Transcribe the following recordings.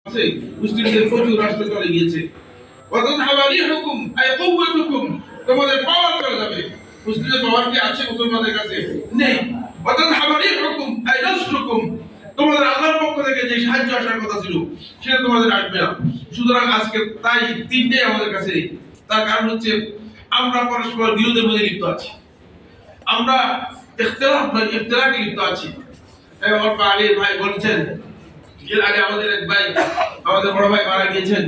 আছে মুসলিমদের প্রচুর রাষ্ট্র চলে গিয়েছে। হুকুম আই কুওয়াতুকুম, তোমাদের পাওয়ার চলে যাবে। মুসলিমদের পাওয়ার কি আছে মুসলমানদের কাছে? নেই। হুকুম আই নাসরুকুম, তোমাদের আল্লাহর পক্ষ থেকে যে সাহায্য আসার কথা ছিল সেটা তোমাদের আসবে না। সুতরাং আজকে তাই তিনটে আমাদের কাছে। তার কারণ হচ্ছে আমরা পরস্পর বিরোধের মধ্যে লিপ্ত আছি, আমরা ইখতিলাফে লিপ্ত আছি। আমার আগে ভাই বলছেন, এর আগে আমাদের এক ভাই, আমাদের বড় ভাই মারা গিয়েছেন,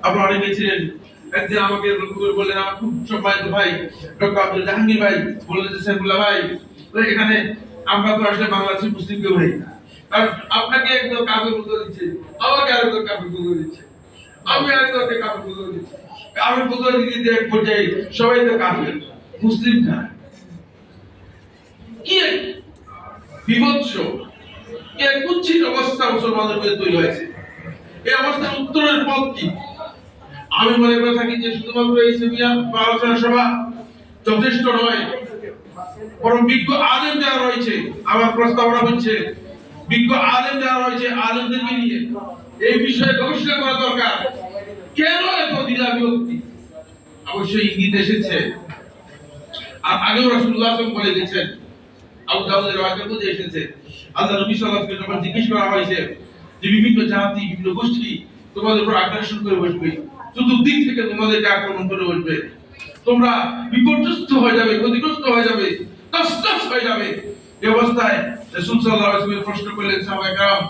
আপনারা অনেকে ছিলেন। একদিন আমাকে বললেন, আমার খুব সম্মানিত ভাই ডক্টর আব্দুল জাহাঙ্গীর ভাই বললেন যে সাইফুল্লাহ ভাই, এখানে আমরা তো আসলে বাংলাদেশের মুসলিম কেউ নেই, কারণ আপনাকে একদম কাফের বলে দিচ্ছে, আমাকে আরেকজন কাফের বলে দিচ্ছে, আমি আরেকজনকে কাফের বলে দিচ্ছি, কাফের বলে দিতে এক পর্যায়ে সবাই তো কাফের, মুসলিম না। কি বিভৎস, কি কুৎসিত অবস্থা মুসলমানদের মধ্যে তৈরি হয়েছে। এই অবস্থার উত্তরের পথ কি? আমি মনে করে থাকি যে শুধুমাত্র এই সেমিনার বা আলোচনা সভা যথেষ্ট নয়, বরং বিজ্ঞ আলেম যারা রয়েছে, আমার প্রস্তাবনা হচ্ছে বিজ্ঞ আলেম যারা রয়েছে, আলেমদেরকে নিয়ে এই বিষয়ে গবেষণা করা দরকার। কেন এত দ্বিধা বিভক্তি? অবশ্যই ইঙ্গিত এসেছে, আর আগেও রাসূলুল্লাহ সাল্লাল্লাহু আলাইহি ওয়াসাল্লাম বলে গেছেন, আবু দাউদের রাওয়ায়াতের মধ্যে এসেছে, আল্লাহ নবী সাল্লাল্লাহু আলাইহি ওয়াসাল্লাম জিজ্ঞেস করা হয়েছে যে বিভিন্ন জাতি বিভিন্ন গোষ্ঠী তোমাদের উপর আগ্রাসন করে বসবে, চতুর্দিক থেকে তোমাদেরকে আক্রমণ করে বসবে, তোমরা বিপর্যস্ত হয়ে যাবে, ক্ষতিগ্রস্ত হয়ে যাবে, তছনছ হয়ে যাবে। এই অবস্থায় রাসূল সাল্লাল্লাহু আলাইহি ওয়াসাল্লাম প্রশ্ন করলেন সাহাবায়ে কেরাম,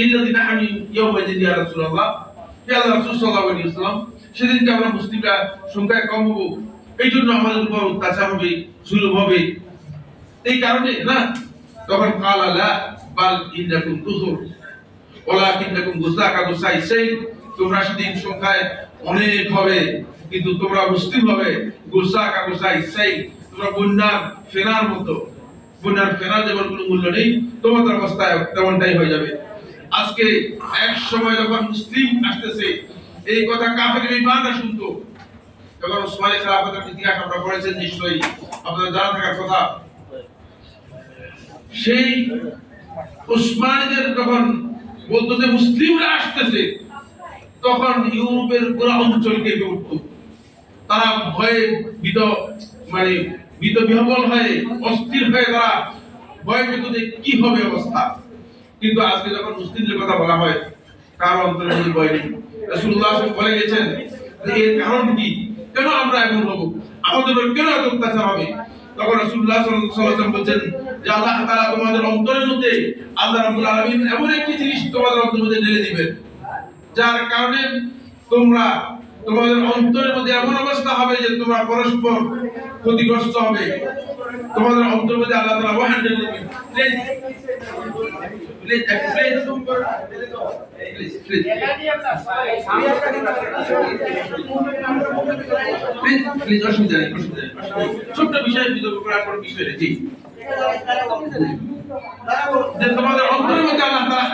ইল্লাযিনা হানি ইয়াওমাইযিন ইয়া রাসূলুল্লাহ, হে আল্লাহর রাসূল সাল্লাল্লাহু আলাইহি ওয়াসাল্লাম, সেদিনকে আমরা মুসলিমরা সংখ্যায় কম হবো, এই জন্য আমাদের উপর অত্যাচার হবে, জুলুম হবে, এই কারণে না? তখন কালা লা বাল ইন্নাকুম তুসুর ওয়ালাকিন্নাকুম গুসাকা গুসাইসাইন, তোমরা সেদিন সংখ্যায় অনেক হবে কিন্তু তোমরা মুসলিম হবে গুসাকা গুসাইসাইন, তোমরা বন্যার ফেনার মতো। বন্যার ফেনার যেমন কোনো মূল্য নেই, তোমাদের অবস্থায় তেমনটাই হয়ে যাবে। আজকে এক সময় যখন মুসলিম আসতেছে, এই কথা কাফের ইমানরা শুনতো। যখন উসমানী খেলাফতের ইতিহাস আপনারা পড়েছেন নিশ্চয়ই, আপনাদের জানা থাকার কথা, সেই উসমানীদের যখন বলতো যে মুসলিমরা আসতেছে, তখন ইউরোপের পুরো অঞ্চল কেঁপে উঠত। তারা ভয়ে বিহবল হয়ে, অস্থির হয়ে তারা ভয় পেত যে কি হবে অবস্থা। কিন্তু আজকে যখন মুসলিমদের কথা বলা হয়, কার অন্তরে কোনো ভয় নেই। রাসূলুল্লাহ সাল্লাল্লাহু আলাইহি ওয়াসাল্লাম বলে গেছেন যে এর কারণ কি, কেন আমরা এমন হব, আমাদের উপর কেন এত অত্যাচার হবে? তখন রাসূলুল্লাহ সাল্লাল্লাহু আলাইহি ওয়াসাল্লাম বলেন যে আল্লাহ তাআলা তোমাদের অন্তরের মধ্যে, আল্লাহ রাব্বুল আলামিন এমন একটি জিনিস তোমাদের অন্তরের মধ্যে ঢেলে দিবেন, যার কারণে তোমাদের অন্তরের মধ্যে এমন অবস্থা হবে যে তোমরা পরস্পর ক্ষতিগ্রস্ত হবে। তোমাদের অন্তরের মধ্যে আল্লাহ তাআলা ওয়াহান ঢেলে দিবেন। প্লিজ অসুবিধা নেই, ছোট্ট বিষয় বিতর্ক করার কোনো বিষয় নেই। জি, যে তোমাদের অন্তরের মধ্যে আল্লাহ তাআলা